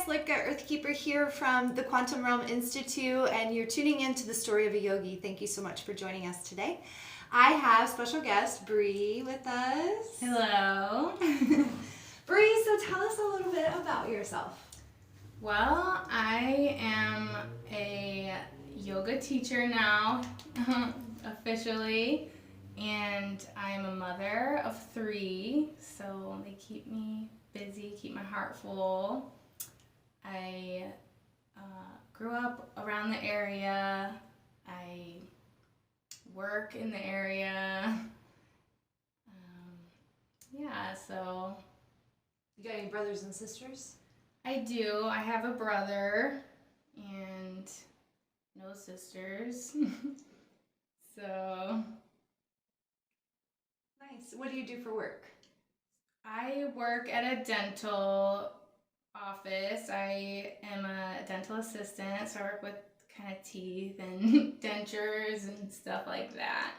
Leica Earthkeeper here from the Quantum Realm Institute, and you're tuning into the Story of a Yogi. Thank you so much for joining us today. I have special guest Bree with us. Hello. Bree, so tell us a little bit about yourself. Well, I am a yoga teacher now, officially, and I'm a mother of 3, so they keep me busy, keep my heart full. I grew up around the area. I work in the area. So. You got any brothers and sisters? I do. I have a brother and no sisters. So. Nice. What do you do for work? I work at a dental office. I am a dental assistant, so I work with kind of teeth and dentures and stuff like that.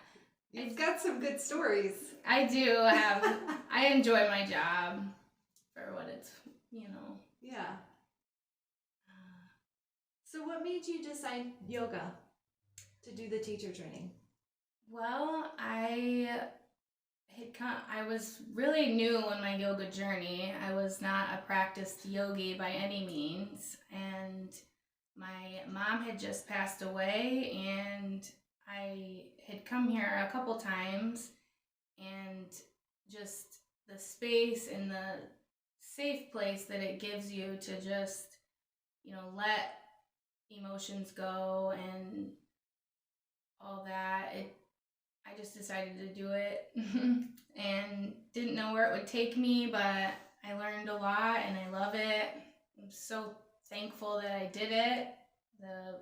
You've got some good stories. I do have. I enjoy my job for what it's, Yeah. So what made you decide yoga to do the teacher training? Well, I was really new in my yoga journey. I was not a practiced yogi by any means, and my mom had just passed away, and I had come here a couple times, and just the space and the safe place that it gives you to just, let emotions go and all that. I just decided to do it and didn't know where it would take me, but I learned a lot and I love it. I'm so thankful that I did it, the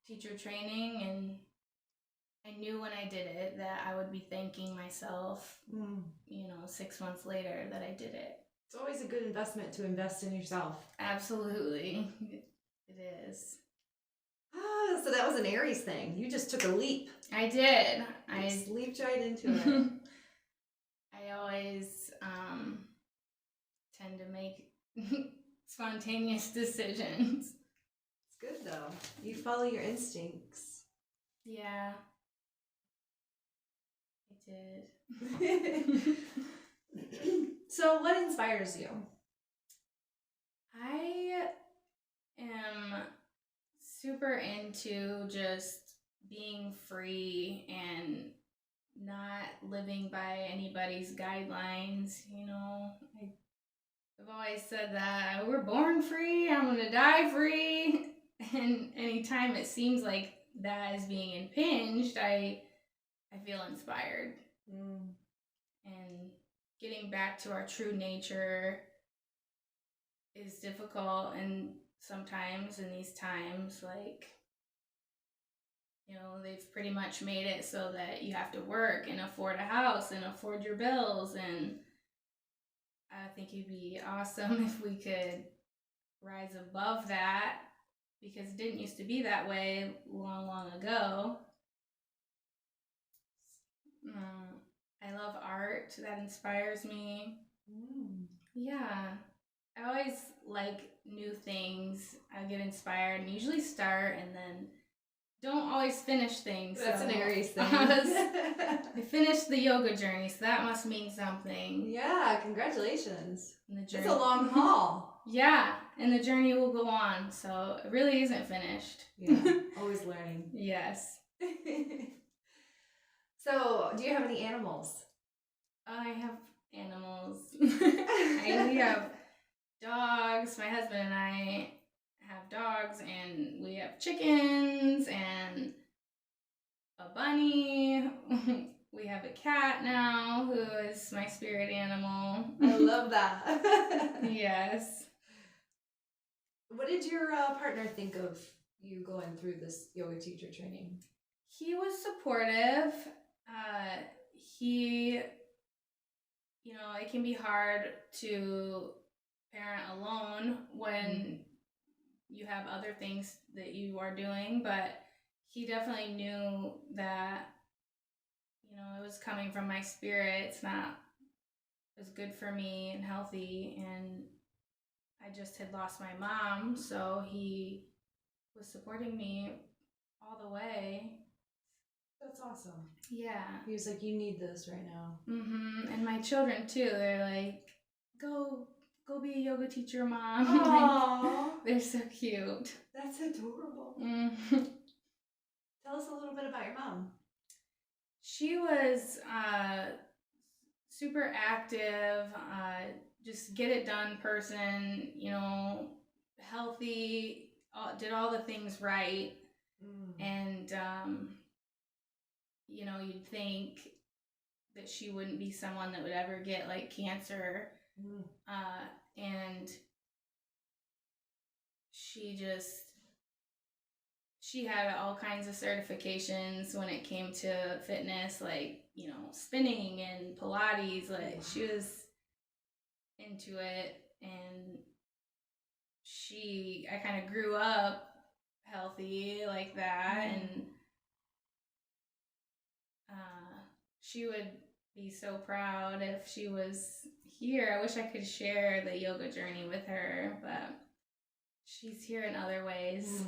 teacher training, and I knew when I did it that I would be thanking myself, 6 months later that I did it. It's always a good investment to invest in yourself. Absolutely. It is. So that was an Aries thing. You just took a leap. I did. I just leaped right into it. I always tend to make spontaneous decisions. It's good though. You follow your instincts. Yeah, I did. So what inspires you? I am super into just being free and not living by anybody's guidelines. I've always said that we're born free, I'm gonna die free, and anytime it seems like that is being impinged, I feel inspired. And getting back to our true nature is difficult, and sometimes in these times, they've pretty much made it so that you have to work and afford a house and afford your bills, and I think it'd be awesome if we could rise above that, because it didn't used to be that way long, long ago. I love art. That inspires me. Yeah. I always like new things. I get inspired and usually start and then don't always finish things. That's an Aries thing. I finished the yoga journey, so that must mean something. Yeah, congratulations. It's a long haul. Yeah, and the journey will go on, so it really isn't finished. Yeah, always learning. Yes. So, do you have any animals? I have animals. We have dogs. My husband and I have dogs, and we have chickens and a bunny. We have a cat now, who is my spirit animal. I love that. Yes. What did your partner think of you going through this yoga teacher training? He was supportive. It can be hard to parent alone when you have other things that you are doing, but he definitely knew that, it was coming from my spirit. It was good for me and healthy, and I just had lost my mom, so he was supporting me all the way. That's awesome. Yeah. He was like, you need this right now. And my children too, they're like, go be a yoga teacher, Mom. Aww. Like, they're so cute. That's adorable. Tell us a little bit about your mom. She was super active, just get it done person, healthy, did all the things right. And, you'd think that she wouldn't be someone that would ever get like cancer. And she had all kinds of certifications when it came to fitness, like, spinning and Pilates. Like, she was into it, and I kind of grew up healthy like that, and she would be so proud if she was here. I wish I could share the yoga journey with her, but she's here in other ways.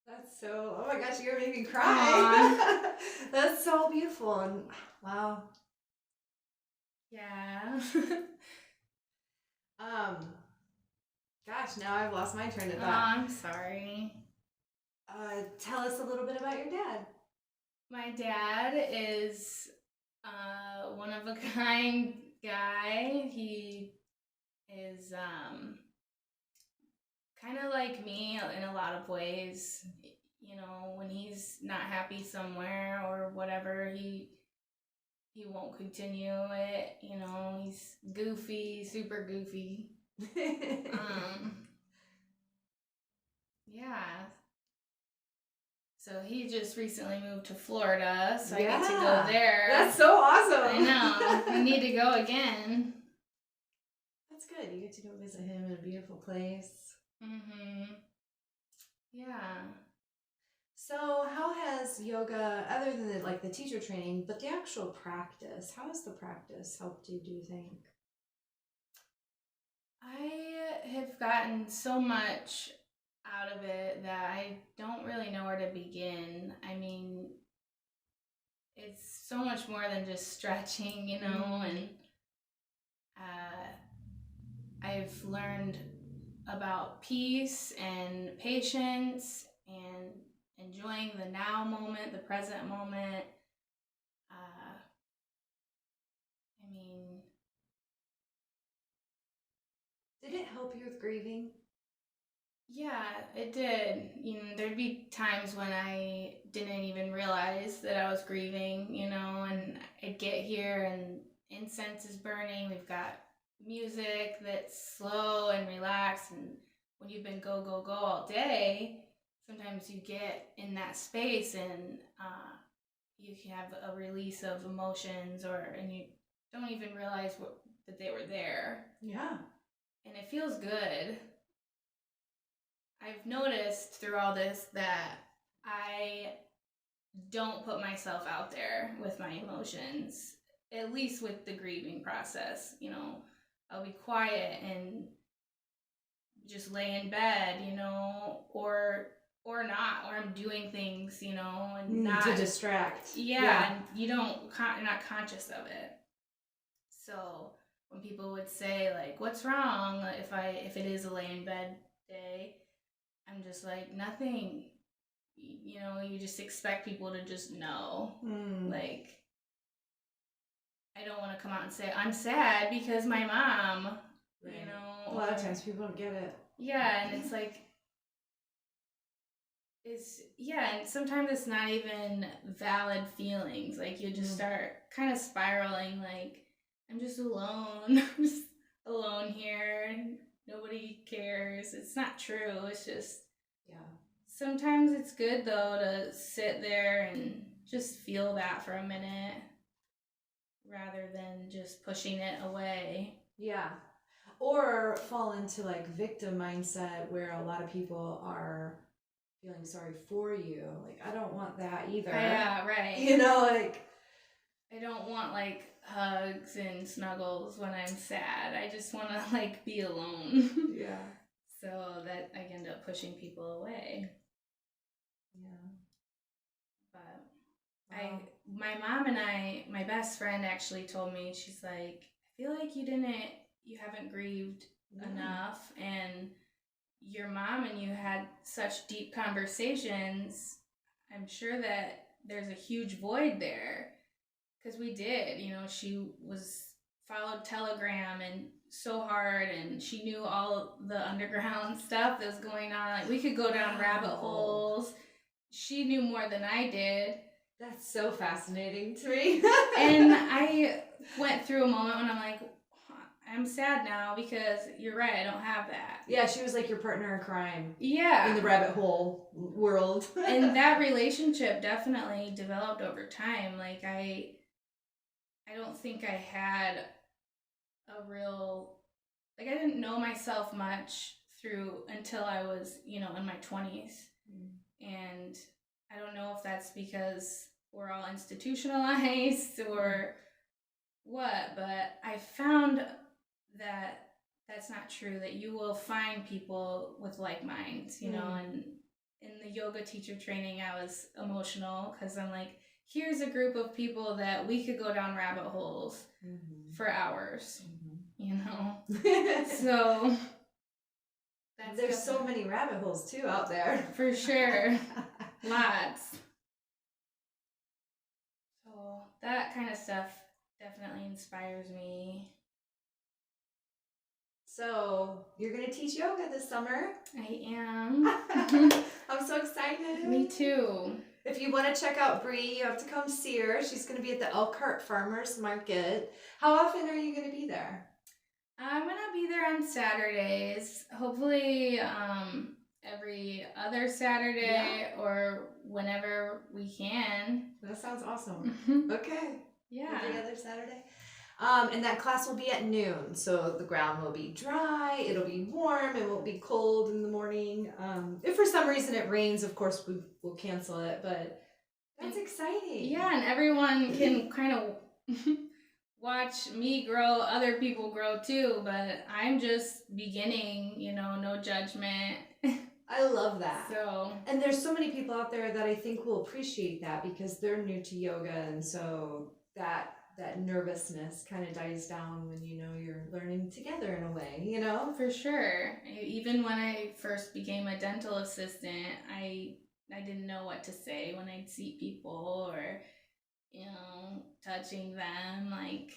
That's so, oh my gosh, you're gonna make me cry. That's so beautiful. And wow. Yeah. Gosh, now I've lost my train of thought. Oh, I'm sorry. Tell us a little bit about your dad. My dad is one of a kind guy. He is kind of like me in a lot of ways. When he's not happy somewhere or whatever, he won't continue it. He's goofy, super goofy. Yeah. So he just recently moved to Florida, so I get to go there. That's so awesome. I know. I need to go again. That's good. You get to go visit him in a beautiful place. Yeah. So how has yoga, other than the teacher training, but the actual practice, how has the practice helped you, do you think? I have gotten so much out of it that I don't really know where to begin. I mean, it's so much more than just stretching, and I've learned about peace and patience and enjoying the now moment, the present moment. I mean, did it help you with grieving? Yeah, it did. There'd be times when I didn't even realize that I was grieving, and I'd get here and incense is burning. We've got music that's slow and relaxed, and when you've been go, go, go all day, sometimes you get in that space and you can have a release of emotions, and you don't even realize that they were there. Yeah. And it feels good. I've noticed through all this that I don't put myself out there with my emotions, at least with the grieving process. I'll be quiet and just lay in bed, or not, or I'm doing things, and not to distract. Yeah. And you're not conscious of it. So when people would say like, "What's wrong?" if it is a lay in bed day, I'm just like, nothing. You just expect people to just know. Like, I don't want to come out and say, I'm sad because my mom, right. A lot of times people don't get it. Yeah, and it's like, and sometimes it's not even valid feelings. Like, you just start kind of spiraling, like, I'm just alone. I'm just alone here. Nobody cares. It's not true. It's just, sometimes it's good, though, to sit there and just feel that for a minute rather than just pushing it away. Yeah. Or fall into victim mindset where a lot of people are feeling sorry for you. Like, I don't want that either. Yeah, right. I don't want hugs and snuggles when I'm sad. I just want to like be alone. Yeah. So that I end up pushing people away. Yeah. But Wow. my mom and my best friend actually told me, she's like, I feel like you haven't grieved enough, and your mom and you had such deep conversations. I'm sure that there's a huge void there, because we did. She was followed Telegram and so hard, and she knew all the underground stuff that was going on. Like we could go down rabbit holes. She knew more than I did. That's so fascinating to me. And I went through a moment when I'm like, I'm sad now because you're right, I don't have that. Yeah, she was like your partner in crime. Yeah. In the rabbit hole world. And that relationship definitely developed over time. Like I don't think I had a real, like I didn't know myself much until I was, in my 20s. And I don't know if that's because we're all institutionalized or what, but I found that that's not true, that you will find people with like minds, and in the yoga teacher training, I was emotional because I'm like, here's a group of people that we could go down rabbit holes for hours, So there's so many rabbit holes too out there. For sure. Lots. So that kind of stuff definitely inspires me. So you're going to teach yoga this summer? I am. I'm so excited. Me too. If you want to check out Bree, you have to come see her. She's going to be at the Elkhart Farmers Market. How often are you going to be there? I'm going to be there on Saturdays. Hopefully every other Saturday or whenever we can. That sounds awesome. Okay. Yeah. Every other Saturday. And that class will be at noon, so the ground will be dry, it'll be warm, it won't be cold in the morning. If for some reason it rains, of course we'll cancel it, but that's exciting. Yeah, and everyone can kind of watch me grow, other people grow too, but I'm just beginning, no judgment. I love that. So, and there's so many people out there that I think will appreciate that because they're new to yoga, and so that nervousness kind of dies down when you're learning together in a way, For sure. Even when I first became a dental assistant, I didn't know what to say when I'd see people or, touching them. Like,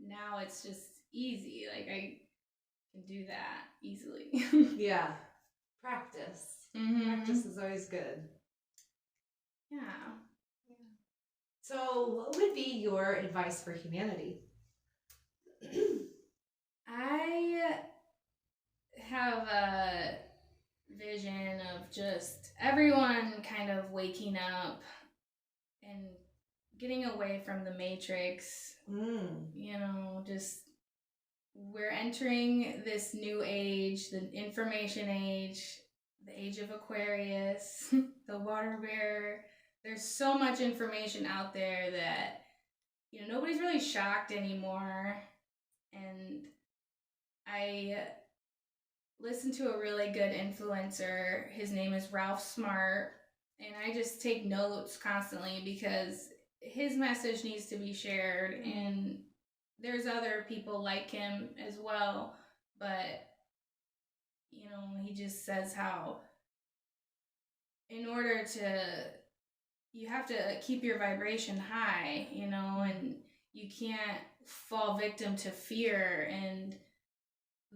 now it's just easy. Like, I can do that easily. Yeah. Practice. Practice is always good. Yeah. So, what would be your advice for humanity? I have a vision of just everyone kind of waking up and getting away from the matrix. Just we're entering this new age, the information age, the age of Aquarius, the water bearer. There's so much information out there that, nobody's really shocked anymore. And I listened to a really good influencer. His name is Ralph Smart. And I just take notes constantly because his message needs to be shared. And there's other people like him as well. But, he just says how in order to... you have to keep your vibration high, and you can't fall victim to fear and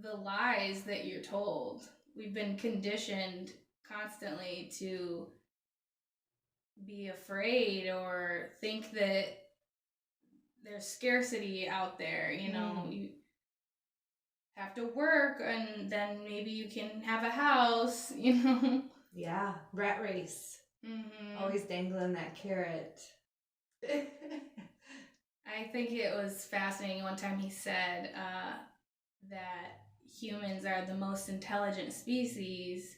the lies that you're told. We've been conditioned constantly to be afraid or think that there's scarcity out there, you have to work and then maybe you can have a house, Yeah, rat race. Always dangling that carrot. I think it was fascinating. One time he said that humans are the most intelligent species,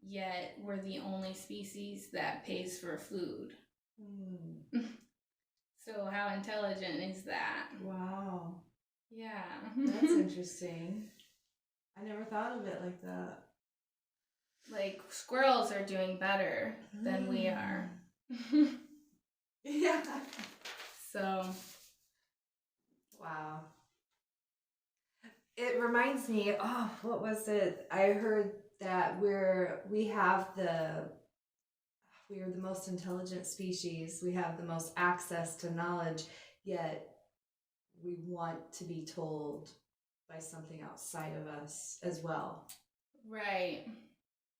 yet we're the only species that pays for food. So how intelligent is that? Wow. Yeah. That's interesting. I never thought of it like that. Like squirrels are doing better than we are. Yeah. So. Wow. It reminds me, oh, what was it? I heard that we are the most intelligent species. We have the most access to knowledge, yet we want to be told by something outside of us as well. Right.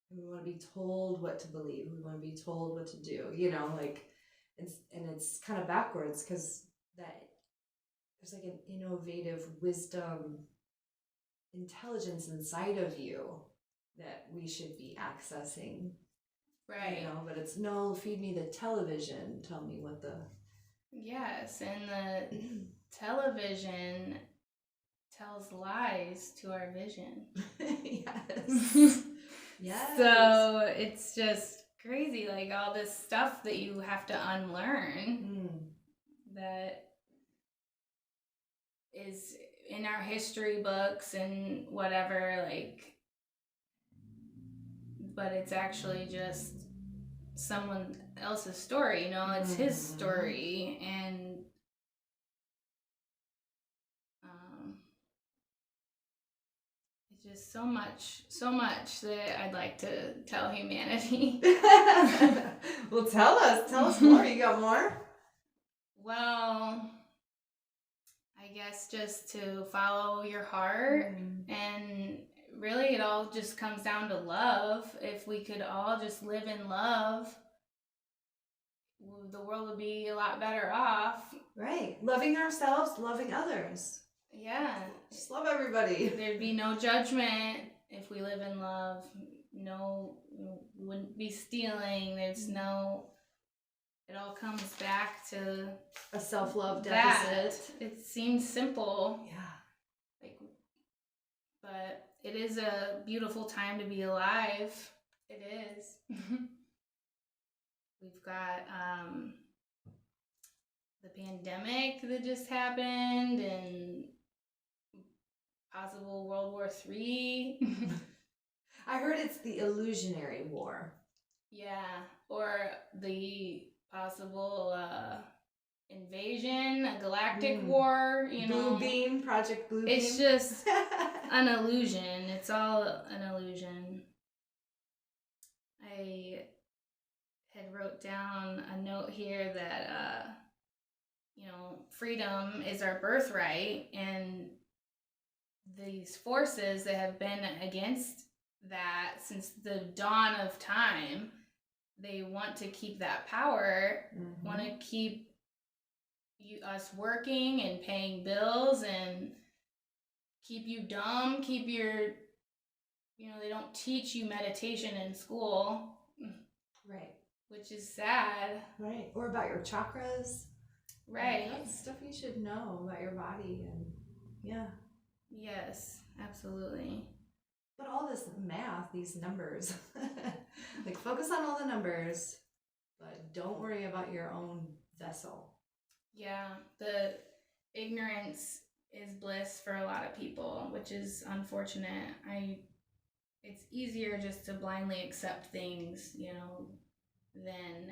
We want to be told what to believe. We want to be told what to do. Like it's kind of backwards, because that there's like an innovative wisdom, intelligence inside of you that we should be accessing. Right. But it's no, feed me the television, tell me what the... Yes, and the television tells lies to our vision. Yes. Yes. So it's just crazy, like all this stuff that you have to unlearn that is in our history books and whatever, like, but it's actually just someone else's story, it's his story, and it's just so much that I'd like to tell humanity. Well, tell us more. You got more? Well, I guess just to follow your heart, and really it all just comes down to love. If we could all just live in love, the world would be a lot better off. Right. Loving ourselves, loving others. Yeah. Just love everybody. There'd be no judgment if we live in love. No, we wouldn't be stealing. There's no... It all comes back to a self-love deficit. It seems simple. Yeah. But it is a beautiful time to be alive. It is. We've got the pandemic that just happened, and possible World War III. I heard it's the illusionary war. Yeah, or the possible invasion, a galactic war, Blue Beam, Project Blue Beam. It's just an illusion. It's all an illusion. I had wrote down a note here that, freedom is our birthright, and these forces that have been against that since the dawn of time, they want to keep that power, want to keep us working and paying bills, and keep you dumb, keep your, they don't teach you meditation in school. Right. Which is sad. Right. Or about your chakras. Right. That's stuff you should know about your body, and yeah. Yes, absolutely. But all this math, these numbers, like focus on all the numbers, but don't worry about your own vessel. Yeah, the ignorance is bliss for a lot of people, which is unfortunate. It's easier just to blindly accept things, than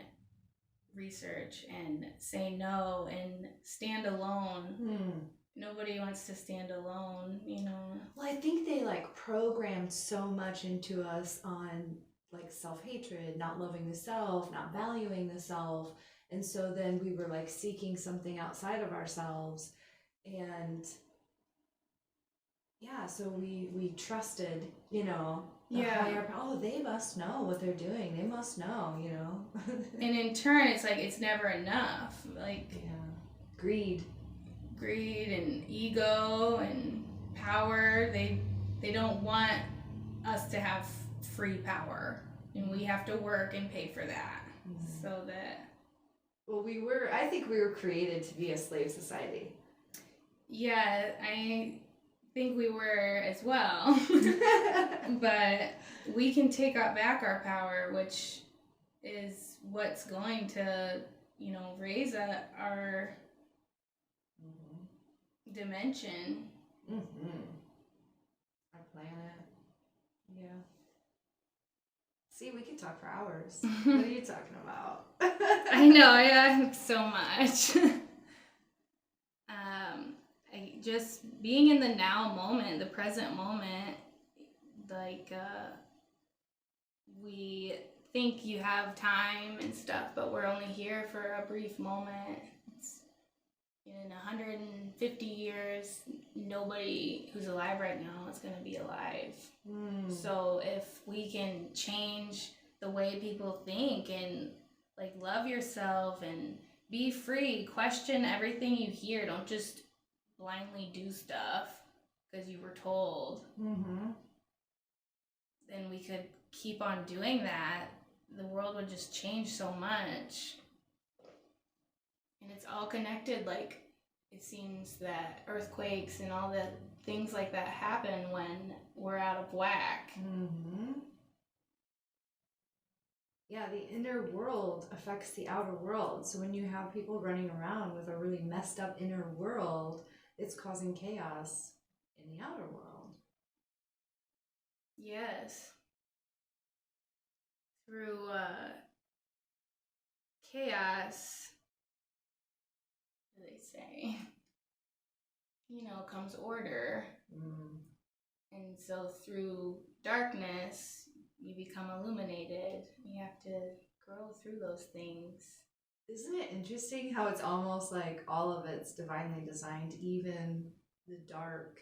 research and say no and stand alone. Nobody wants to stand alone, Well, I think they programmed so much into us on self-hatred, not loving the self, not valuing the self. And so then we were seeking something outside of ourselves. And yeah, so we trusted, higher power. Oh, they must know what they're doing. They must know, And in turn, it's never enough. Greed And ego and power. They don't want us to have free power, and we have to work and pay for that. So that... Well, I think we were created to be a slave society. Yeah, I think we were as well. But we can take back our power, which is what's going to, raise our dimension. Our planet. Yeah. See, we could talk for hours. What are you talking about? I know, yeah, so much. Just being in the now moment, the present moment, like, we think you have time and stuff, but we're only here for a brief moment. In 150 years, nobody who's alive right now is going to be alive. So if we can change the way people think and like love yourself and be free, question everything you hear, don't just blindly do stuff because you were told, then we could keep on doing that. The world would just change so much. And it's all connected. Like, it seems that earthquakes and all the things like that happen when we're out of whack. Yeah, the inner world affects the outer world. So when you have people running around with a really messed up inner world, it's causing chaos in the outer world. Yes. Through chaos, they say, comes order. And so through darkness, you become illuminated. You have to grow through those things. Isn't it interesting how it's almost like all of it's divinely designed, even the dark,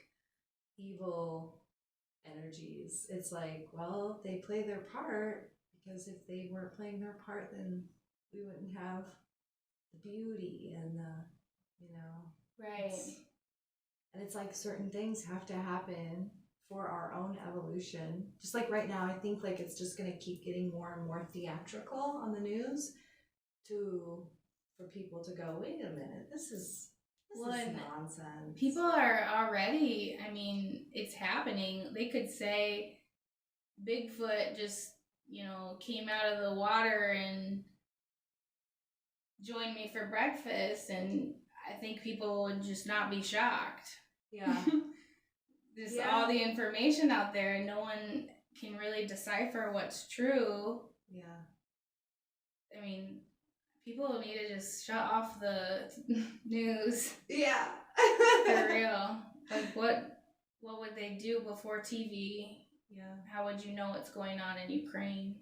evil energies? It's like, well, they play their part, because if they weren't playing their part, then we wouldn't have the beauty and the, Right. And it's like certain things have to happen for our own evolution. Just like right now, I think like it's just going to keep getting more and more theatrical on the news for people to go, wait a minute, this is nonsense. People are already, it's happening. They could say Bigfoot just, came out of the water and joined me for breakfast, and I think people would just not be shocked. Yeah. There's all the information out there, and no one can really decipher what's true. Yeah. People need to just shut off the news. Yeah. For real. Like, what would they do before TV? Yeah. How would you know what's going on in Ukraine?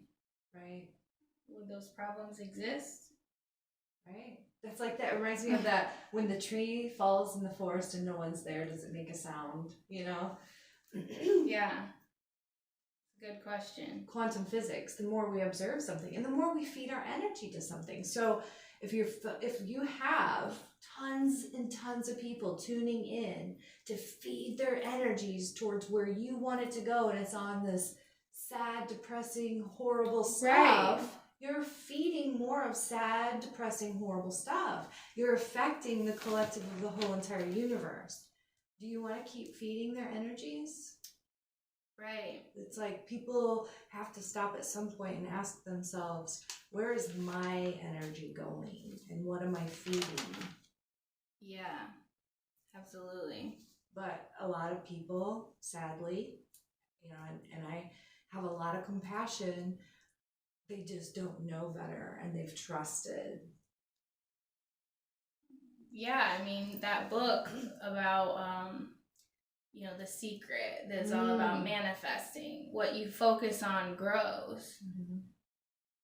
Right. Would those problems exist? Right. That's like, that reminds me of that, when the tree falls in the forest and no one's there, does it make a sound? Yeah. Good question. Quantum physics, the more we observe something and the more we feed our energy to something. So if you have tons and tons of people tuning in to feed their energies towards where you want it to go, and it's on this sad, depressing, horrible stuff, you're feeding more of sad, depressing, horrible stuff. You're affecting the collective of the whole entire universe. Do you want to keep feeding their energies? Right. It's like people have to stop at some point and ask themselves, where is my energy going and what am I feeding? Yeah, absolutely. But a lot of people, sadly, and I have a lot of compassion, they just don't know better and they've trusted. Yeah, that book about The Secret, that's all about manifesting. What you focus on grows.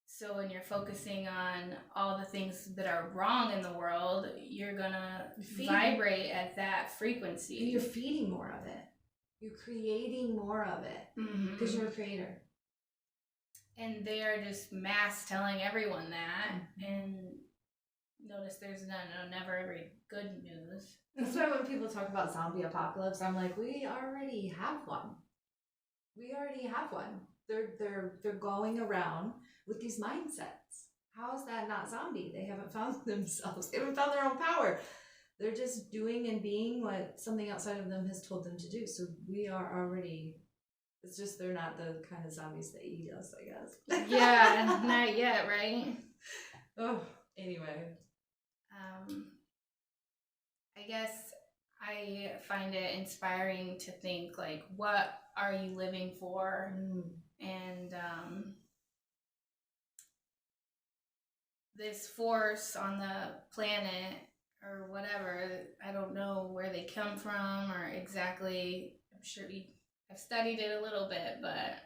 So when you're focusing on all the things that are wrong in the world, you're gonna vibrate at that frequency. You're feeding more of it. You're creating more of it because you're a creator. And they are just mass telling everyone that. And notice there's never every good news. That's why when people talk about zombie apocalypse, I'm like, we already have one. They're going around with these mindsets. How is that not zombie? They haven't found themselves. They haven't found their own power. They're just doing and being what something outside of them has told them to do. So we are already, it's just they're not the kind of zombies that eat us, I guess. Yeah, not yet, right? Oh, anyway. I guess I find it inspiring to think, like, what are you living for? And this force on the planet or whatever, I don't know where they come from or exactly. I'm sure I've studied it a little bit, but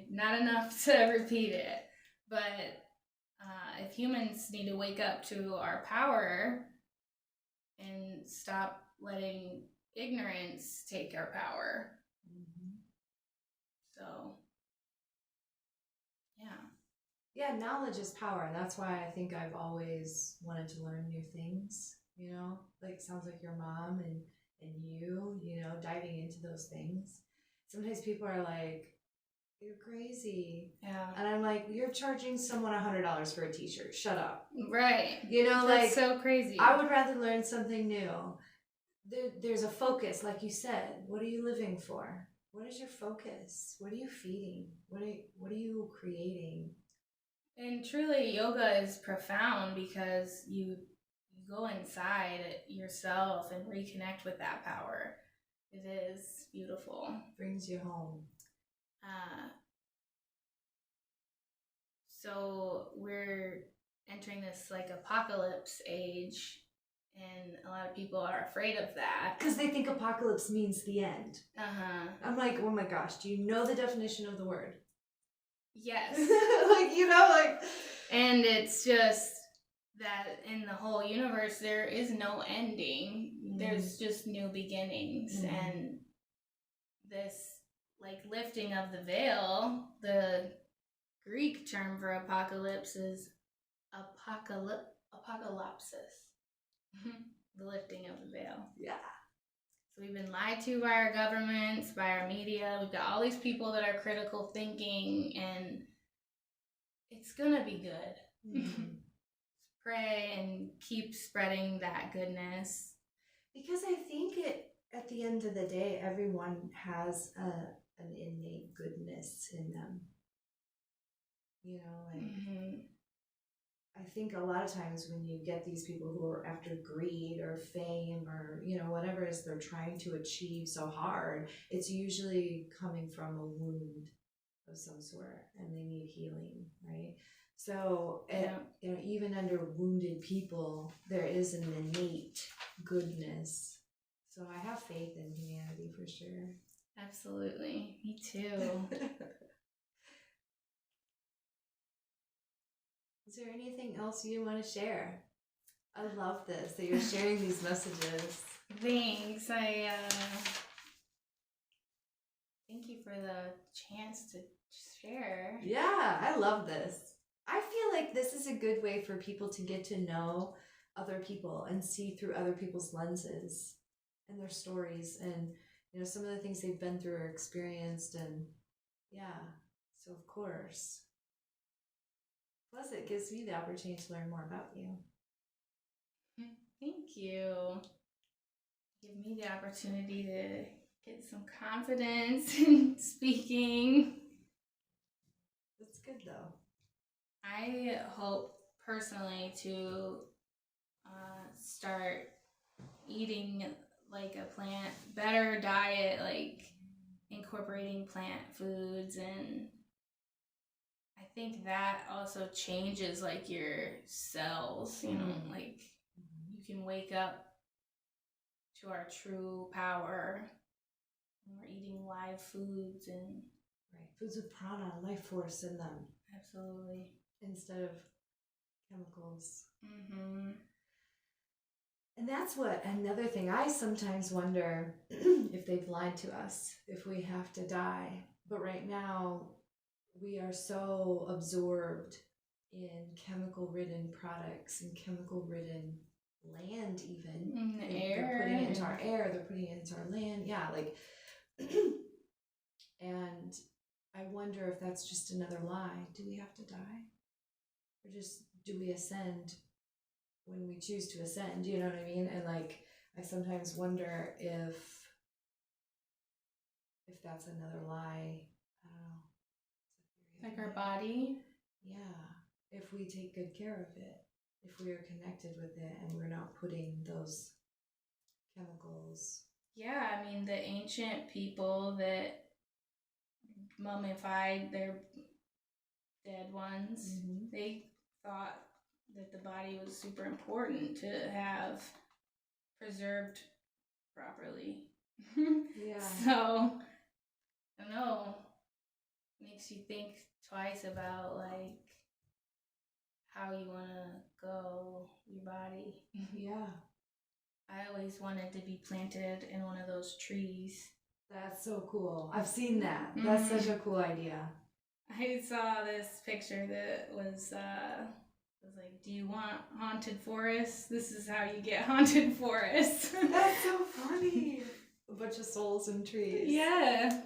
not enough to repeat it. But if humans need to wake up to our power and stop letting ignorance take our power. So, yeah. Yeah, knowledge is power, and that's why I think I've always wanted to learn new things, you know? Like, sounds like your mom and you know, diving into those things. Sometimes people are like, you're crazy. Yeah. And I'm like, you're charging someone $100 for a t-shirt. Shut up. Right. You know, That's like, so crazy. I would rather learn something new. There's a focus, like you said. What are you living for? What is your focus? What are you feeding? What are you creating? And truly, yoga is profound because you go inside yourself and reconnect with that power. It is beautiful. Brings you home. So we're entering this like apocalypse age, and a lot of people are afraid of that because they think apocalypse means the end. I'm like, oh my gosh, do you know the definition of the word? Yes. Like, you know, like, and it's just that in the whole universe there is no ending. There's just new beginnings. And this like lifting of the veil, the Greek term for apocalypse is apocalypsis. The lifting of the veil. Yeah. So we've been lied to by our governments, by our media. We've got all these people that are critical thinking, and it's gonna be good. Pray and keep spreading that goodness. Because I think at the end of the day, everyone has an innate goodness in them. You know, like, I think a lot of times when you get these people who are after greed or fame or, you know, whatever it is they're trying to achieve so hard, it's usually coming from a wound of some sort and they need healing, right? So, you know, even under wounded people, there is an innate goodness. So I have faith in humanity for sure. Absolutely. Me too. Is there anything else you want to share? I love this, that you're sharing these messages. Thanks. I thank you for the chance to share. Yeah, I love this. I feel like this is a good way for people to get to know other people and see through other people's lenses and their stories and, you know, some of the things they've been through or experienced. And yeah, so of course. Plus, it gives me the opportunity to learn more about you. Thank you. Give me the opportunity to get some confidence in speaking. That's good, though. I hope personally to start eating like a better diet, like incorporating plant foods, and I think that also changes like your cells, you know, like you can wake up to our true power when we're eating live foods and foods with prana, life force in them. Absolutely. Instead of chemicals. And that's what another thing I sometimes wonder if they've lied to us, if we have to die. But right now we are so absorbed in chemical-ridden products and chemical-ridden land, even. They're putting it into our air, they're putting it into our land. Yeah, like, and I wonder if that's just another lie. Do we have to die? Or just do we ascend when we choose to ascend? You know what I mean? And like, I sometimes wonder if that's another lie. I don't know. Like our body? Yeah. If we take good care of it, if we are connected with it and we're not putting those chemicals. Yeah, I mean, the ancient people that mummified their dead ones, they thought that the body was super important to have preserved properly. Yeah. So, I don't know, makes you think twice about like how you want to go your body. Yeah. I always wanted to be planted in one of those trees. That's so cool. I've seen that. That's such a cool idea. I saw this picture that was like, do you want haunted forests? This is how you get haunted forests. That's so funny. A bunch of souls in trees. Yeah.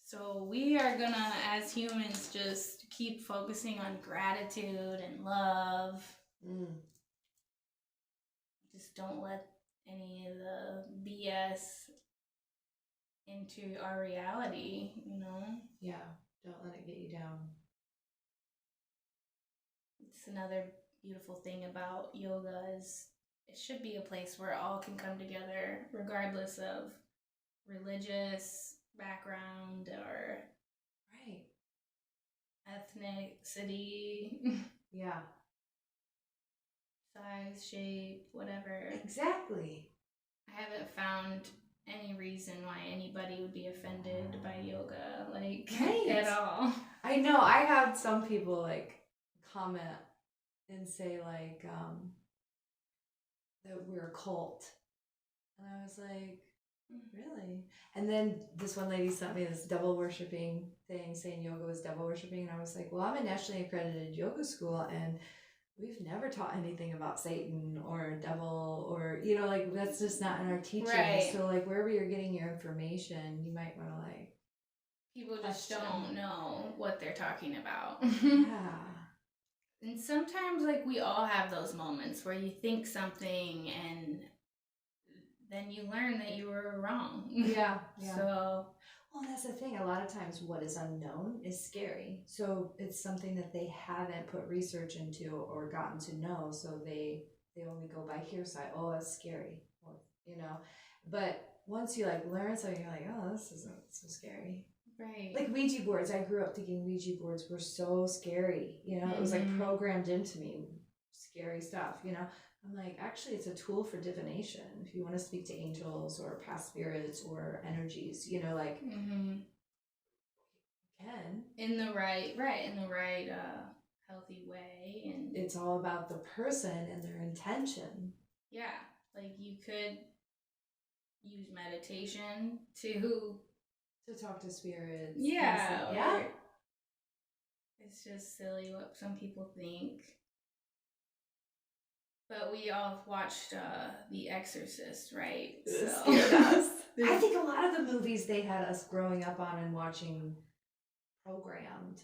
So we are gonna, as humans, just keep focusing on gratitude and love. Just don't let any of the BS into our reality, you know? Yeah, don't let it get you down. It's another beautiful thing about yoga is it should be a place where all can come together regardless of religious background or Right. ethnicity, Yeah. size, shape, whatever. Exactly. I haven't found any reason why anybody would be offended by yoga, like, Right. at all. I know. I had some people like comment and say like that we're a cult, and I was like, really? And then this one lady sent me this devil worshipping thing saying yoga was devil worshipping, and I was like, well, I'm a nationally accredited yoga school, and we've never taught anything about Satan or devil or, you know, like that's just not in our teaching. Right. So like wherever you're getting your information, you might want to like People just question. don't know what they're talking about. Yeah. And sometimes, like, we all have those moments where you think something and then you learn that you were wrong. Yeah. So, Well, that's the thing. A lot of times what is unknown is scary. So it's something that they haven't put research into or gotten to know. So they only go by hearsay. Oh, it's scary. Or, you know, but once you like learn something, you're like, oh, this isn't so scary. right. Like Ouija boards. I grew up thinking Ouija boards were so scary. You know, it was like programmed into me. Scary stuff, you know. I'm like, actually, it's a tool for divination. If you want to speak to angels or past spirits or energies, you know, like, can. In the right, healthy way. And it's all about the person and their intention. Yeah, like you could use meditation to talk to spirits. Yeah. Yeah. It's just silly what some people think. But we all watched The Exorcist, right? It So scared us. I think a lot of the movies they had us growing up on and watching programmed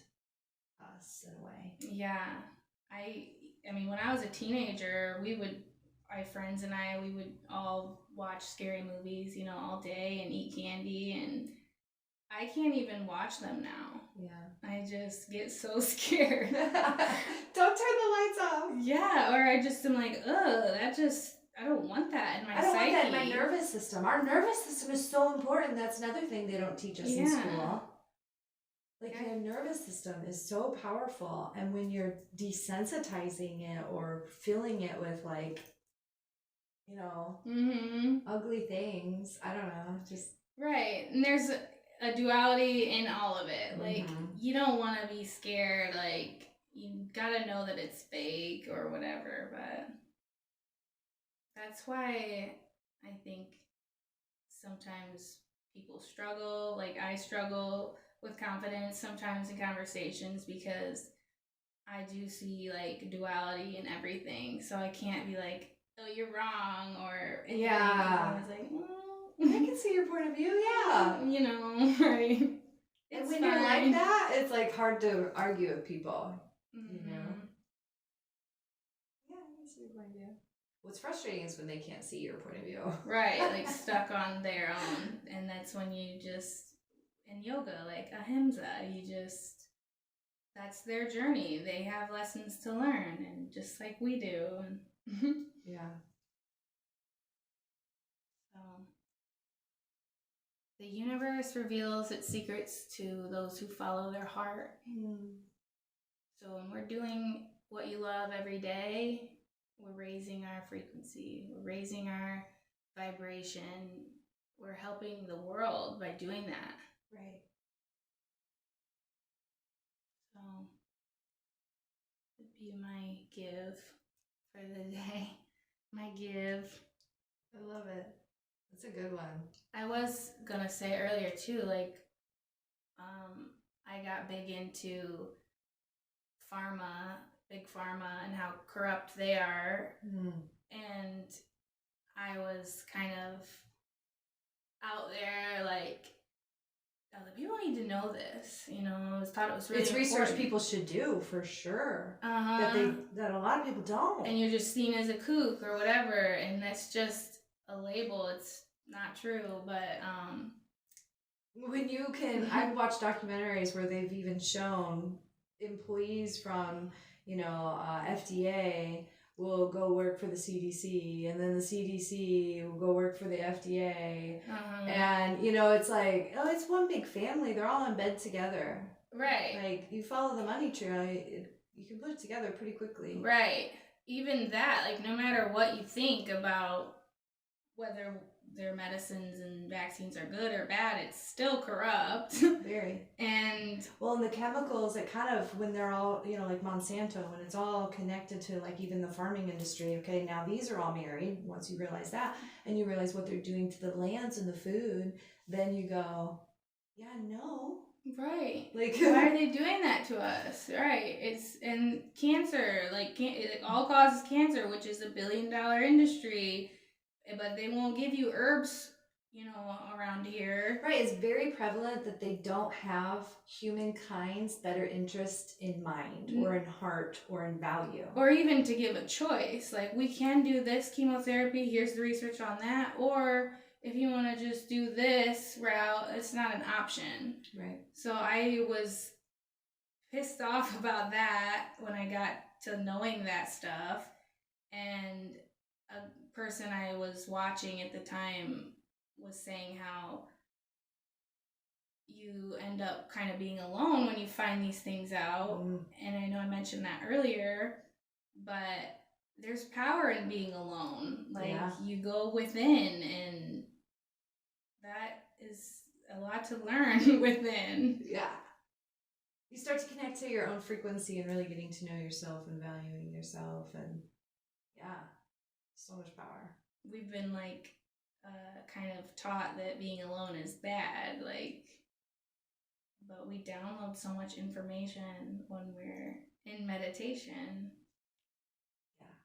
us in a way. Yeah. I mean, when I was a teenager, my friends and I, we would all watch scary movies, you know, all day and eat candy, and I can't even watch them now. Yeah. I just get so scared. Don't turn the lights off. Yeah, or I just am like, ugh, I don't want that in my psyche. I don't want that in my nervous system. Our nervous system is so important. That's another thing they don't teach us in school. Like your nervous system is so powerful, and when you're desensitizing it or filling it with like, you know, ugly things, I don't know, just right. And there's a duality in all of it. Like you don't want to be scared. Like you gotta know that it's fake or whatever. But that's why I think sometimes people struggle. Like I struggle with confidence sometimes in conversations because I do see like duality in everything. So I can't be like, oh, you're wrong or anything. Yeah. I was like, I can see your point of view. Yeah. You know, right. And when you're like that, it's like hard to argue with people. You know. Yeah, I can see your point of view. What's frustrating is when they can't see your point of view. Right, like stuck on their own. And that's when you just, in yoga, like ahimsa, that's their journey. They have lessons to learn, and just like we do. Yeah. So, the universe reveals its secrets to those who follow their heart. So when we're doing what you love every day, we're raising our frequency, we're raising our vibration, we're helping the world by doing that. Right. So that'd be my give for the day. My give. I love it. That's a good one. I was gonna say earlier too, like, I got big into big pharma, and how corrupt they are. And I was kind of out there, like, I was like, people need to know this. I thought it was really It's important. research people should do for sure. Uh-huh. That a lot of people don't. And you're just seen as a kook or whatever, and that's just a label. It's not true, but when you can, I've watched documentaries where they've even shown employees from, FDA will go work for the CDC, and then the CDC will go work for the FDA. And, it's like, oh, it's one big family. They're all in bed together. Right. Like, you follow the money trail, you can put it together pretty quickly. Right. Even that, like, no matter what you think about whether their medicines and vaccines are good or bad, it's still corrupt. Very. And the chemicals, it kind of, when they're all, like Monsanto, when it's all connected to, like, even the farming industry, okay, now these are all married. Once you realize that, and you realize what they're doing to the lands and the food, then you go, yeah, no. Right. Like, why are they doing that to us? Right. And cancer, it all causes cancer, which is $1 billion industry. But they won't give you herbs, around here. Right, it's very prevalent that they don't have humankind's better interest in mind or in heart or in value. Or even to give a choice. Like, we can do this chemotherapy, here's the research on that. Or if you want to just do this route, it's not an option. Right. So I was pissed off about that when I got to knowing that stuff. And a person I was watching at the time was saying how you end up kind of being alone when you find these things out. And I know I mentioned that earlier, but there's power in being alone. Like, you go within, and that is a lot to learn within. Yeah. You start to connect to your own frequency and really getting to know yourself and valuing yourself, and so much power. We've been kind of taught that being alone is bad, but we download so much information when we're in meditation. Yeah.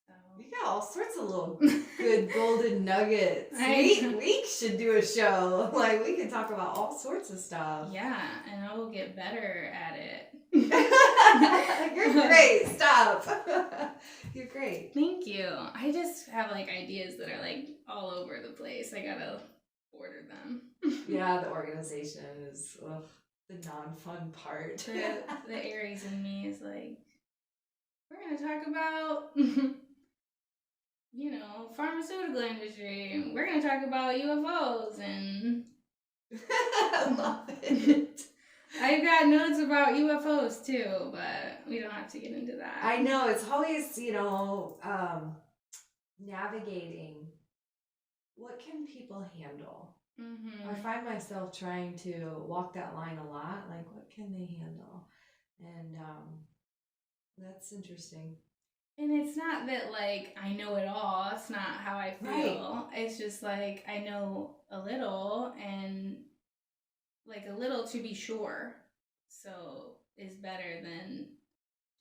So we got all sorts of little good golden nuggets. We should do a show. Like, we can talk about all sorts of stuff. Yeah, and I will get better at it. You're great. Stop. You're great. Thank you. I just have ideas that are all over the place. I gotta order them. Yeah, the organization is the non-fun part. The Aries in me is like, we're gonna talk about pharmaceutical industry. We're gonna talk about UFOs and I love it. I've got notes about UFOs too, but we don't have to get into that. I know, it's always, navigating what can people handle. I find myself trying to walk that line a lot, like, what can they handle? And that's interesting. And it's not that I know it all. It's not how I feel. Right. It's just I know a little, and a little to be sure. So is better than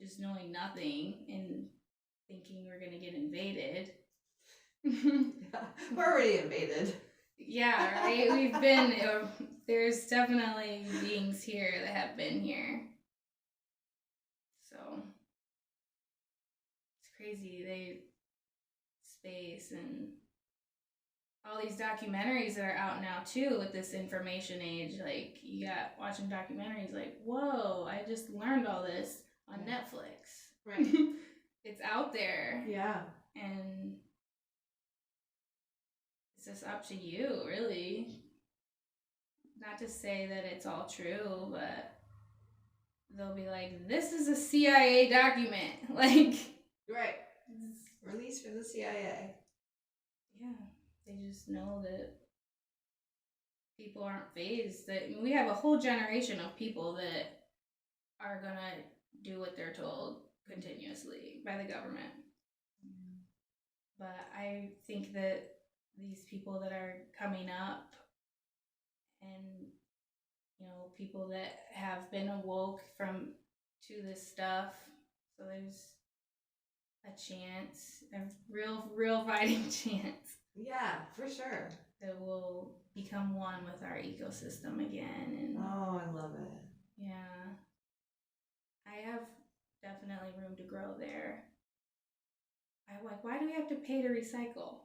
just knowing nothing and thinking we're gonna get invaded. We're already invaded. Yeah, right. We've been. There's definitely beings here that have been here. So it's crazy. Space and all these documentaries that are out now too with this information age. You got watching documentaries whoa, I just learned all this on Netflix. Right. it's out there. Yeah. And it's just up to you, really. Not to say that it's all true, but they'll be like, this is a CIA document. Like, Right. Released from the CIA. yeah, they just know that people aren't phased. That we have a whole generation of people that are gonna do what they're told continuously by the government. But I think that these people that are coming up, and people that have been awoke to this stuff, so there's a chance, a real fighting chance. Yeah, for sure. That we'll become one with our ecosystem again. And oh, I love it. yeah, I have definitely room to grow there. I'm like, why do we have to pay to recycle?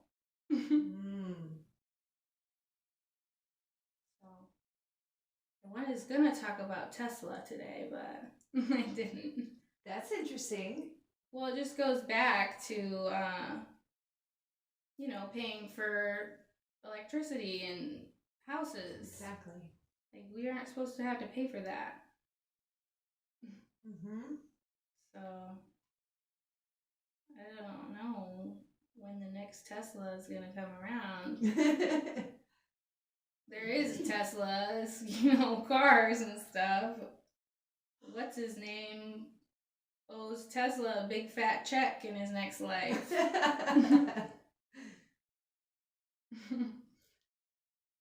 So I was gonna talk about Tesla today, but I didn't. That's interesting. Well, it just goes back to paying for electricity in houses. Exactly. Like, we aren't supposed to have to pay for that. So I don't know when the next Tesla is gonna come around. There is Teslas, cars and stuff. What's his name owes Tesla a big fat check in his next life.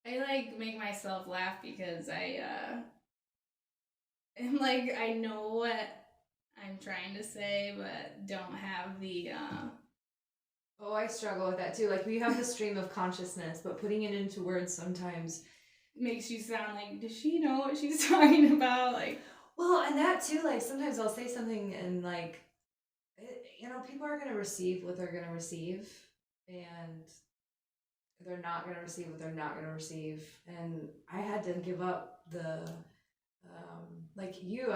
I make myself laugh because I'm like, I know what I'm trying to say, but don't have the Oh, I struggle with that too. Like, we have the stream of consciousness, but putting it into words sometimes makes you sound like, does she know what she's talking about? Like, well, and that too, like, sometimes I'll say something and like, people are going to receive what they're going to receive, and they're not going to receive what they're not going to receive. And I had to give up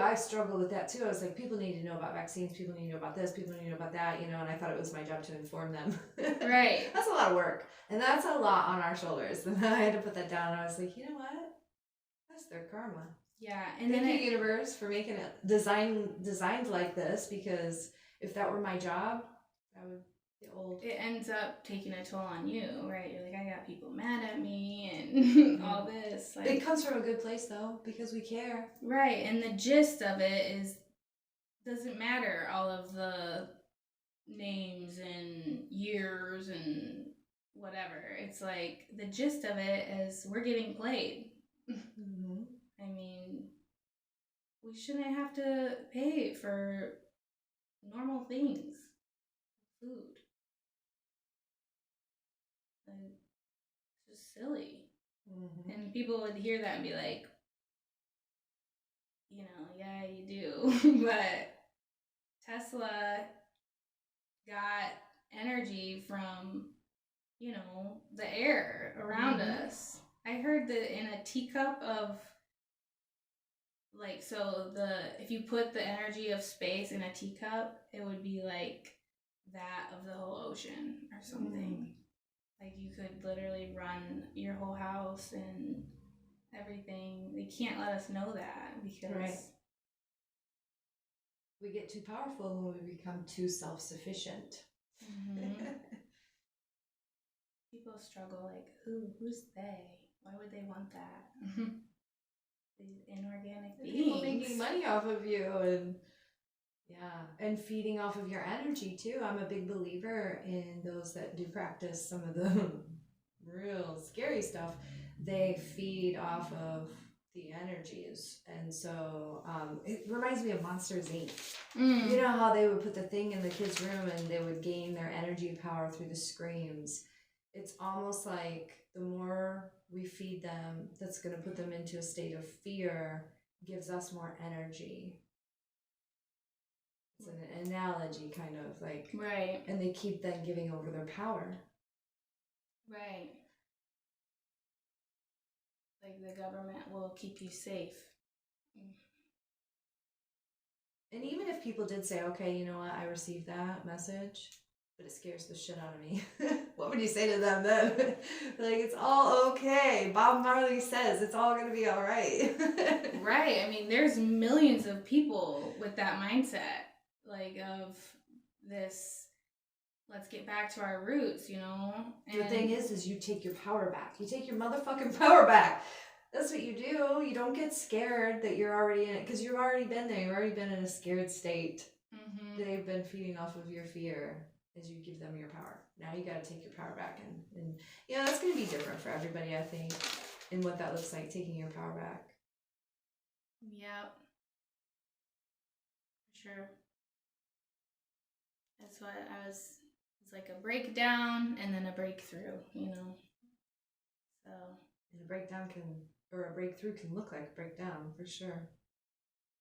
I struggled with that too. I was like, people need to know about vaccines, people need to know about this, people need to know about that, and I thought it was my job to inform them. Right. That's a lot of work, and that's a lot on our shoulders. And I had to put that down. I was like, you know what? That's their karma. Yeah, and thank you, universe, for making it designed like this, because if that were my job, I would get old. It ends up taking a toll on you, right? You're like, I got people mad at me and all this. Like, it comes from a good place though, because we care. Right, and the gist of it is, doesn't matter all of the names and years and whatever. It's like, the gist of it is we're getting played. I mean, we shouldn't have to pay for normal things. Food. Like, it's just silly. And people would hear that and be like, yeah, you do. But Tesla got energy from, the air around us. I heard that in a teacup of, if you put the energy of space in a teacup, it would be like that of the whole ocean or something. Like, you could literally run your whole house and everything. They can't let us know that because we get too powerful when we become too self-sufficient. People struggle, like, who's they? Why would they want that? These inorganic beings. People making money off of you, and feeding off of your energy too. I'm a big believer in those that do practice some of the real scary stuff. They feed off of the energies, and so it reminds me of Monsters Inc. You know how they would put the thing in the kids' room and they would gain their energy power through the screams. It's almost like the more we feed them, that's going to put them into a state of fear, gives us more energy. It's an analogy, kind of like, right. And they keep then giving over their power. Right. Like, the government will keep you safe. And even if people did say, okay, you know what, I received that message, but it scares the shit out of me. What would you say to them then? Like, it's all okay. Bob Marley says it's all going to be all right. Right. I mean, there's millions of people with that mindset, like of this, let's get back to our roots, you know? The thing is you take your power back. You take your motherfucking power back. That's what you do. You don't get scared that you're already in it, because you've already been there. You've already been in a scared state. Mm-hmm. They've been feeding off of your fear as you give them your power. Now you got to take your power back, and you know, that's going to be different for everybody, I think, in what that looks like, taking your power back. Yep. For sure. That's what it's like a breakdown and then a breakthrough, you know? So. And a breakthrough can look like a breakdown, for sure.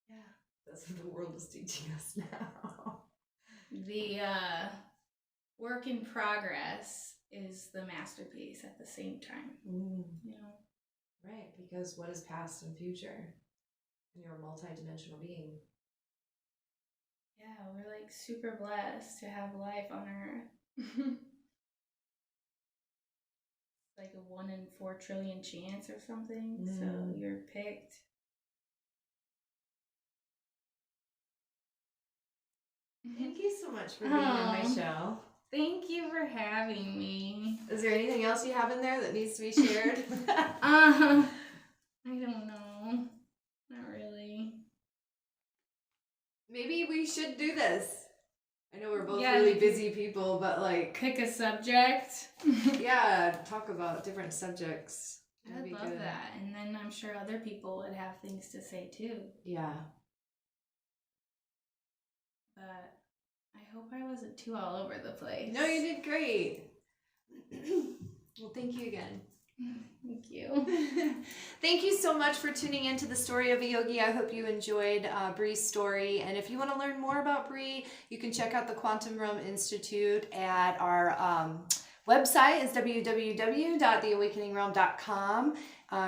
Yeah. That's what the world is teaching us now. The work in progress is the masterpiece at the same time. You know? Right, because what is past and future? And you're a multi-dimensional being. Yeah, we're like super blessed to have life on Earth. Like a 1 in 4 trillion chance or something. So you're picked. Thank you so much for being on my show. Thank you for having me. Is there anything else you have in there that needs to be shared? I don't know. Not really. Maybe we should do this. I know we're both Yeah, really busy people, but like... Pick a subject. Yeah, talk about different subjects. I'd love that. And then I'm sure other people would have things to say too. Yeah. But I hope I wasn't too all over the place. No, you did great. Well, thank you again. Thank you. Thank you so much for tuning into the Story of a Yogi. I hope you enjoyed Bree's story. And if you want to learn more about Bree, you can check out the Quantum Realm Institute at our website is www.theawakeningrealm.com.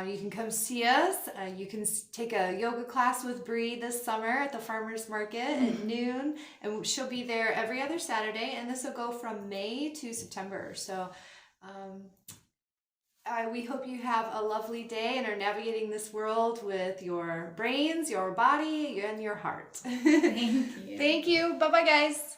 You can come see us. You can take a yoga class with Bree this summer at the farmers market at noon, and she'll be there every other Saturday, and this will go from May to September. So we hope you have a lovely day and are navigating this world with your brains, your body, and your heart. Thank you. Thank you. Bye-bye, guys.